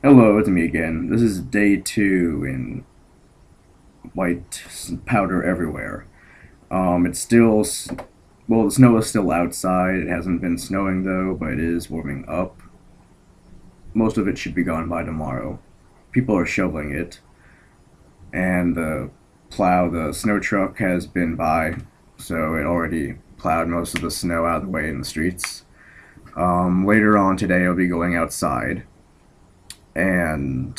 Hello, it's me again. This is day 2 in white powder everywhere. It's still, well, the snow is still outside. It hasn't been snowing though, but it is warming up. Most of it should be gone by tomorrow. People are shoveling it, and the snow truck has been by, so it already plowed most of the snow out of the way in the streets. Later on today, I'll be going outside, and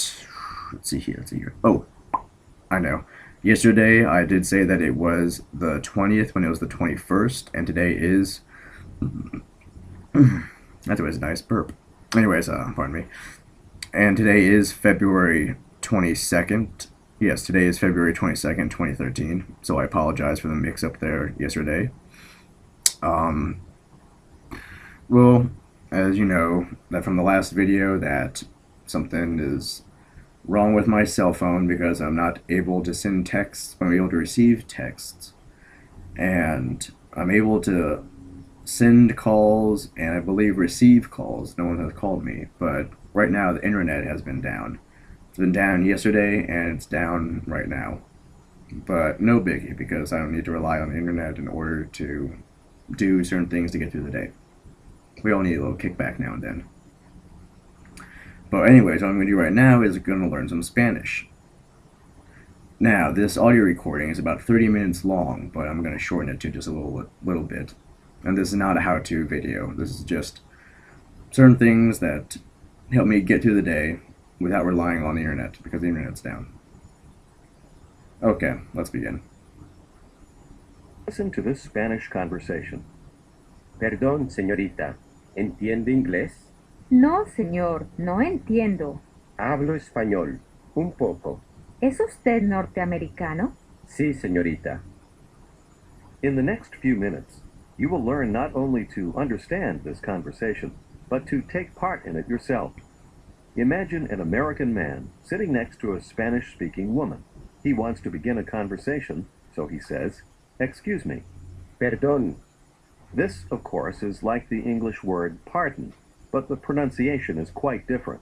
let's see here. Oh, I know. Yesterday I did say that it was the 20th when it was the 21st, and today is. That's always a nice burp. Anyways, pardon me. And today is February 22nd. Yes, today is February 22nd, 2013. So I apologize for the mix up there yesterday. Um, well, as you know, that from the last video, that something is wrong with my cell phone because I'm not able to send texts, I'm able to receive texts, and I'm able to send calls and I believe receive calls. No one has called me, but right now the internet has been down. It's been down yesterday and it's down right now. But no biggie because I don't need to rely on the internet in order to do certain things to get through the day. We all need a little kickback now and then. But anyways, what I'm going to do right now is going to learn some Spanish. Now, this audio recording is about 30 minutes long, but I'm going to shorten it to just a little bit. And this is not a how-to video. This is just certain things that help me get through the day without relying on the internet, because the internet's down. Okay, let's begin. Listen to this Spanish conversation. Perdón, señorita. ¿Entiende inglés? No, señor, no entiendo. Hablo español. Un poco. ¿Es usted norteamericano? Sí, señorita. In the next few minutes, you will learn not only to understand this conversation, but to take part in it yourself. Imagine an American man sitting next to a Spanish-speaking woman. He wants to begin a conversation, so he says, "Excuse me." Perdón. This, of course, is like the English word pardon, but the pronunciation is quite different.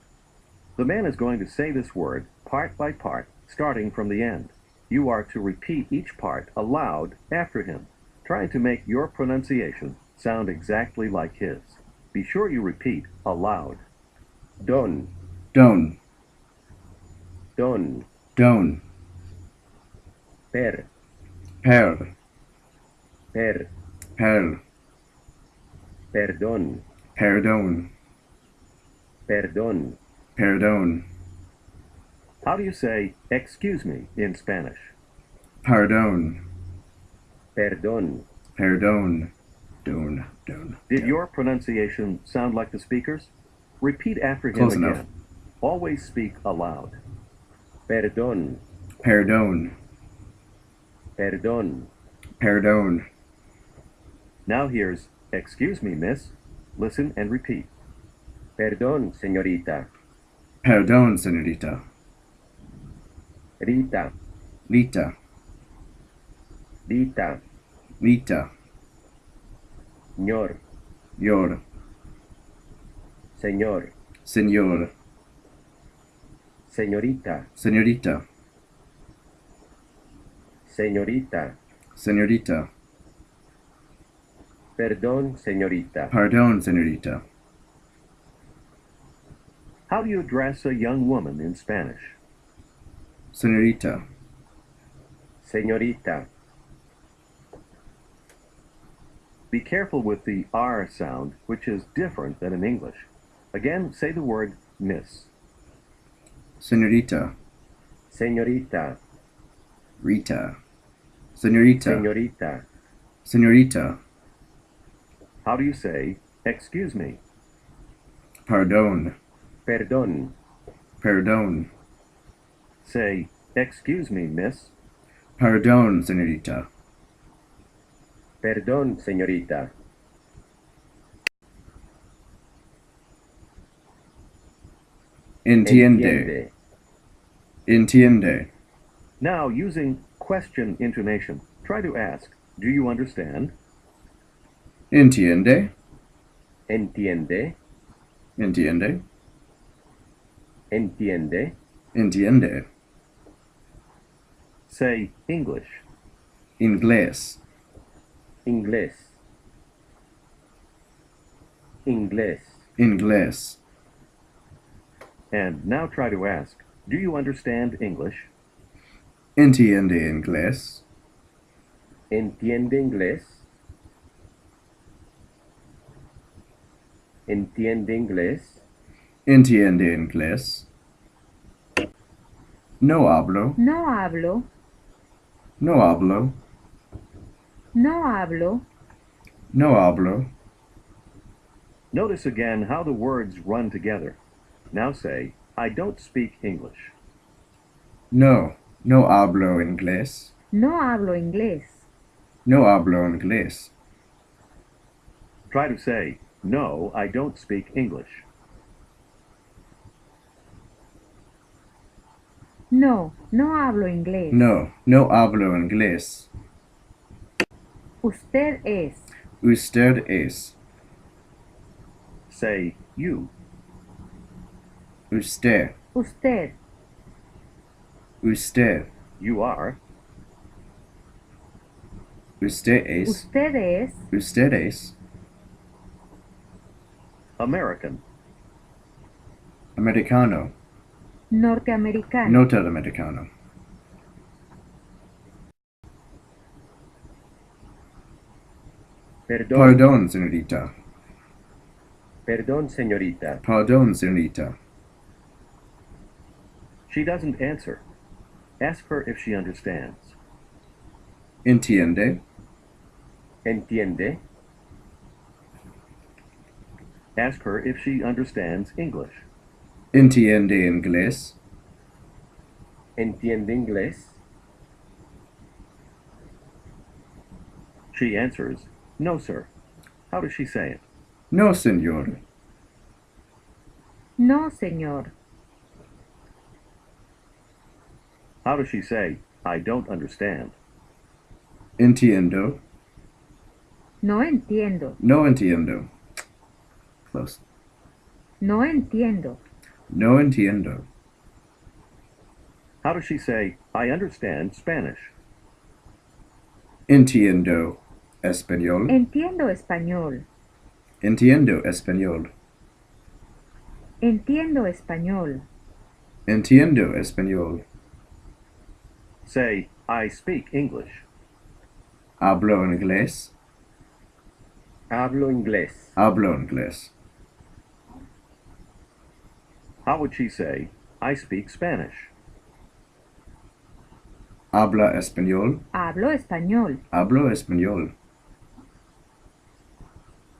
The man is going to say this word part by part, starting from the end. You are to repeat each part aloud after him, trying to make your pronunciation sound exactly like his. Be sure you repeat aloud. Don, Don, don, don, per, per, per, per, perdón, perdón, perdón. perdón, How do you say excuse me in Spanish? pardón, Perdón. perdón, don, don. Did your pronunciation sound like the speaker's? Repeat after him Close again. enough. Always speak aloud. Perdón, Perdón, perdón. perdón, Now here's excuse me, miss. Listen and repeat. Perdón, señorita. perdón, señorita. Rita, Lita, Rita, Lita, ñor, yor, señor, señor, señorita, señorita, señorita. señorita. Perdón, señorita. Pardon, señorita. How do you address a young woman in Spanish? Señorita, Señorita. Be careful with the R sound, which is different than in English. Again, say the word miss. señorita, Señorita, Rita, señorita, señorita. señorita. How do you say, excuse me? Pardon, Perdón. perdón, Say, excuse me, miss. pardon, señorita. Perdón, señorita. Entiende, entiende. Now, using question intonation, try to ask, do you understand? Entiende, Entiende? entiende. Entiende? Entiende. Say English. Inglés. Inglés. Inglés. Inglés. And now try to ask, do you understand English? Entiende inglés. Entiende inglés? Entiende inglés? Entiende inglés. No hablo. No hablo. No hablo. No hablo. No hablo. Notice again how the words run together. Now say, I don't speak English. No. No hablo inglés. No hablo inglés. No hablo inglés. Try to say, no, I don't speak English. No, no hablo inglés. No. No hablo inglés. Usted es. Usted es. Say, you. Usted. Usted. Usted. You are. Usted es. Usted es. Usted es. American. Americano. Norteamericano. Norteamericano. Perdón. Pardon, señorita. Perdón, señorita. Pardon, señorita. She doesn't answer. Ask her if she understands. Entiende. Entiende? Ask her if she understands English. Entiende inglés. Entiende inglés? She answers, no, sir. How does she say it? No, señor. No, señor. How does she say, I don't understand? Entiendo. No entiendo. No entiendo. Close. No entiendo. No entiendo. How does she say, I understand Spanish? Entiendo español. Entiendo español. Entiendo español. Entiendo español. Entiendo español. Say, I speak English. Hablo inglés. Hablo inglés. Hablo inglés. How would she say, I speak Spanish? Habla español. Hablo español. Hablo español.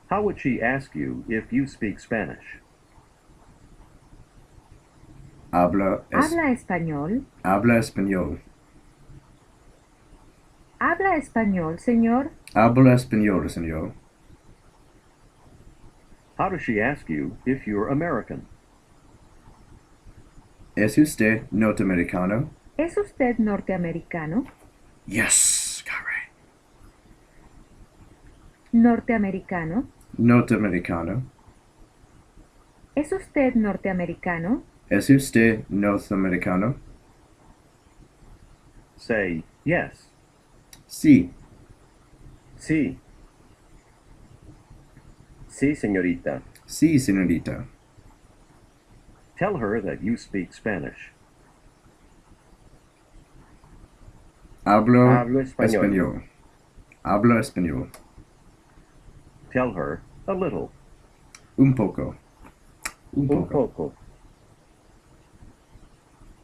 How would she ask you if you speak Spanish? Habla español. Habla español. Habla español, señor. Habla español, señor. How does she ask you if you're American? ¿Es usted norteamericano? ¿Es usted norteamericano? Yes, got right. ¿Norteamericano? Norteamericano. ¿Es usted norteamericano? ¿Es usted norteamericano? Say, yes. Sí. Sí. Sí, señorita. Sí, señorita. Tell her that you speak Spanish. Hablo español. español. Hablo español. Tell her a little. Un poco. Un Un poco. poco.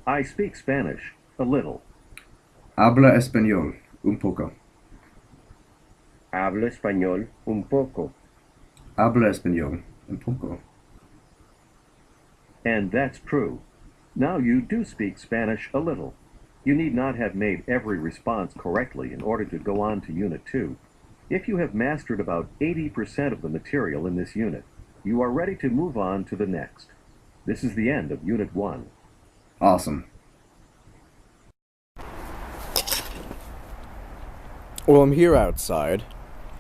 I speak Spanish a little. Habla español. Un poco. Hablo español un poco. Habla español. Un poco. And that's true. Now you do speak Spanish a little. You need not have made every response correctly in order to go on to Unit 2. If you have mastered about 80% of the material in this unit, you are ready to move on to the next. This is the end of Unit 1. Awesome. Well, I'm here outside.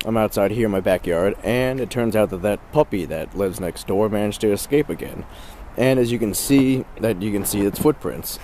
I'm outside here in my backyard, and it turns out that that puppy that lives next door managed to escape again. And as you can see its footprints.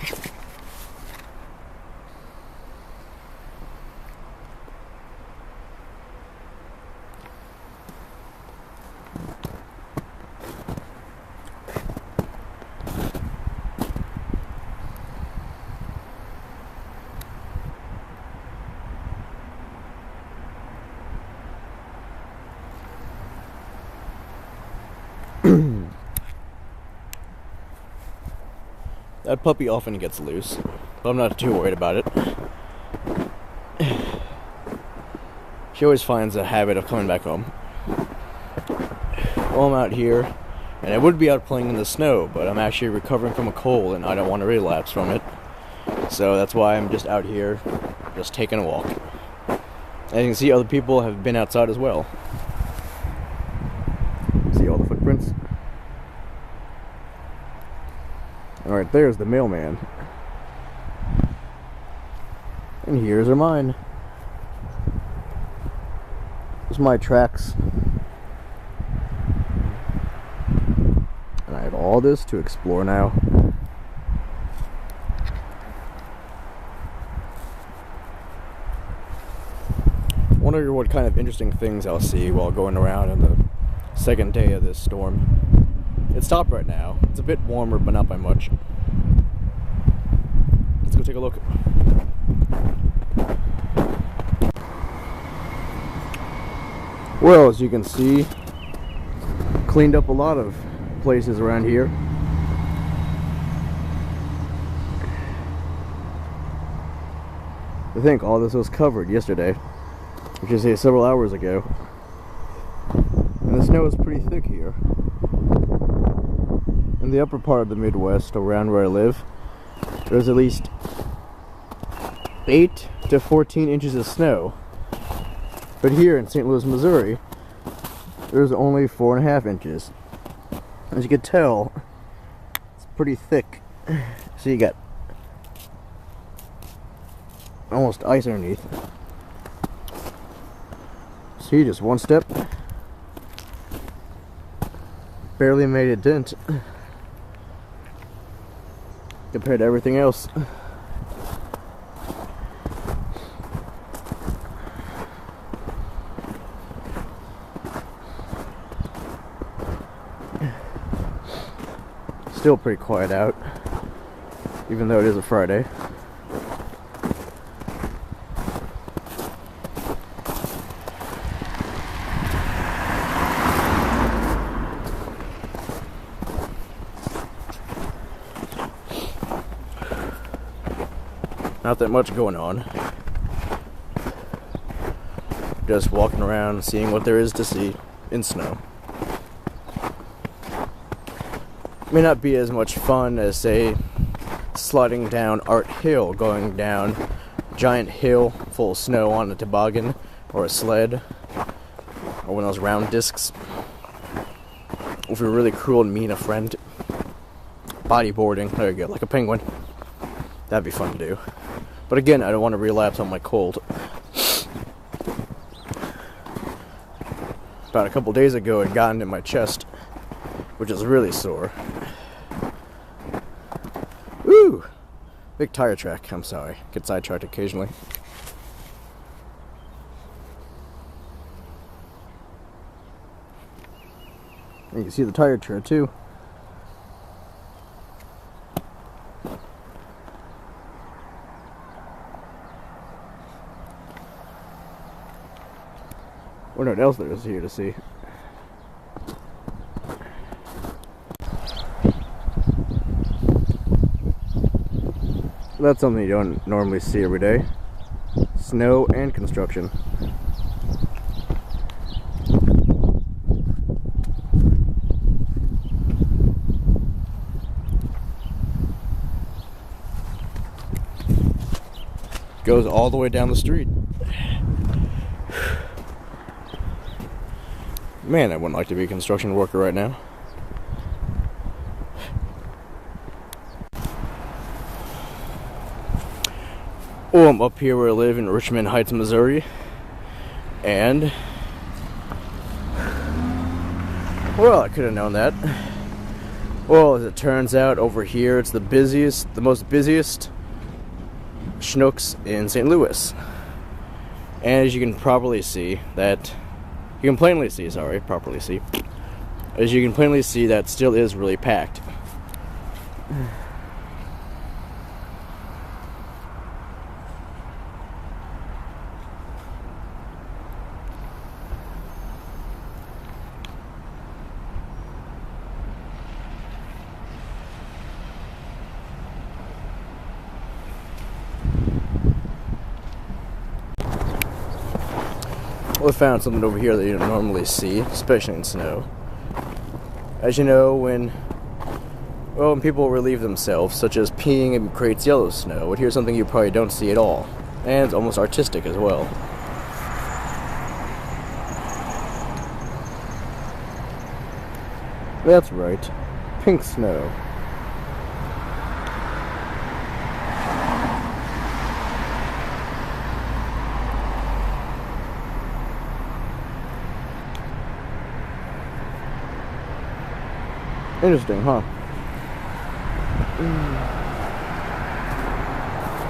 That puppy often gets loose, but I'm not too worried about it. She always finds a habit of coming back home. Well, I'm out here, and I would be out playing in the snow, but I'm actually recovering from a cold, and I don't want to relapse from it. So that's why I'm just out here, just taking a walk. As you can see, other people have been outside as well. See all the footprints? Alright, there's the mailman. And here's are mine. There's my tracks. And I have all this to explore now. Wonder what kind of interesting things I'll see while going around on the second day of this storm. It stopped right now. It's a bit warmer, but not by much. Let's go take a look. Well, as you can see, cleaned up a lot of places around here. I think all this was covered yesterday, which is several hours ago. And the snow is pretty thick here. In the upper part of the Midwest, around where I live, there's at least 8 to 14 inches of snow. But here in St. Louis, Missouri, there's only 4.5 inches. As you can tell, it's pretty thick. So you got almost ice underneath. See, just one step. Barely made a dent compared to everything else. Still pretty quiet out, even though it is a Friday. Not that much going on. Just walking around, seeing what there is to see in snow. May not be as much fun as, say, sliding down Art Hill, going down a giant hill full of snow on a toboggan or a sled, or one of those round discs. If you're really cruel and mean a friend, bodyboarding, there you go, like a penguin. That'd be fun to do. But again, I don't want to relapse on my cold. About a couple days ago, it got into my chest, which is really sore. Woo! Big tire track, I'm sorry. Get sidetracked occasionally. You can see the tire tread too. Wonder what else there is here to see. That's something you don't normally see every day. Snow and construction. Goes all the way down the street. Man, I wouldn't like to be a construction worker right now. Oh, I'm up here where I live in Richmond Heights, Missouri. And, well, I could have known that. Well, as it turns out, over here it's the most busiest Schnucks in St. Louis. And as you can plainly see, that still is really packed. We found something over here that you don't normally see, especially in snow. As you know, when people relieve themselves, such as peeing, it creates yellow snow. But here's something you probably don't see at all, and it's almost artistic as well. That's right, pink snow. Interesting, huh?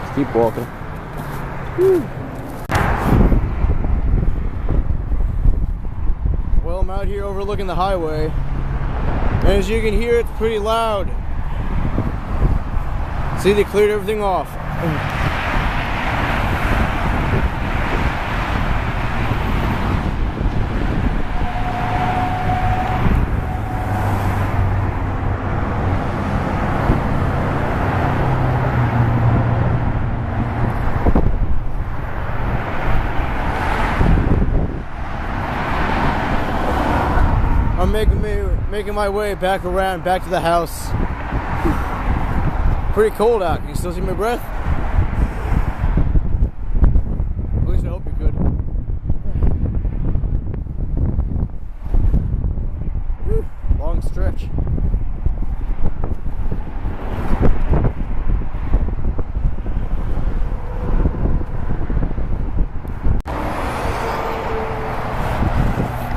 Let's keep walking. Well, I'm out here overlooking the highway, and as you can hear, it's pretty loud. See, they cleared everything off. I'm making my way back to the house. Pretty cold out. Can you still see my breath? At least I hope you could. Whew, long stretch.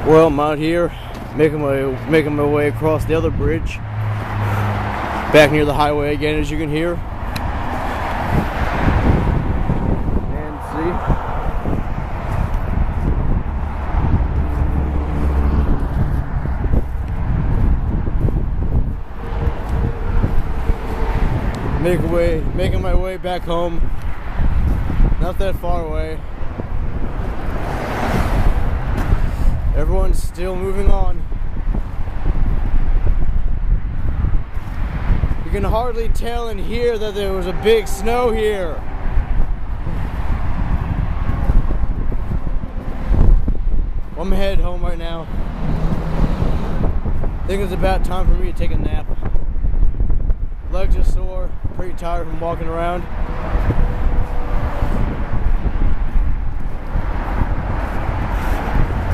Well, I'm out here making my way across the other bridge, back near the highway again, as you can hear. And see, making my way back home. Not that far away. Everyone's still moving on. You can hardly tell and hear that there was a big snow here. I'm headed home right now. I think it's about time for me to take a nap. Legs are sore, pretty tired from walking around.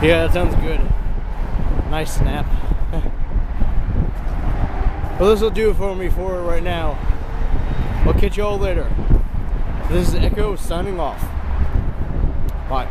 Yeah, that sounds good. Nice snap. Well, this will do it for me right now. I'll catch you all later. This is Echo signing off. Bye.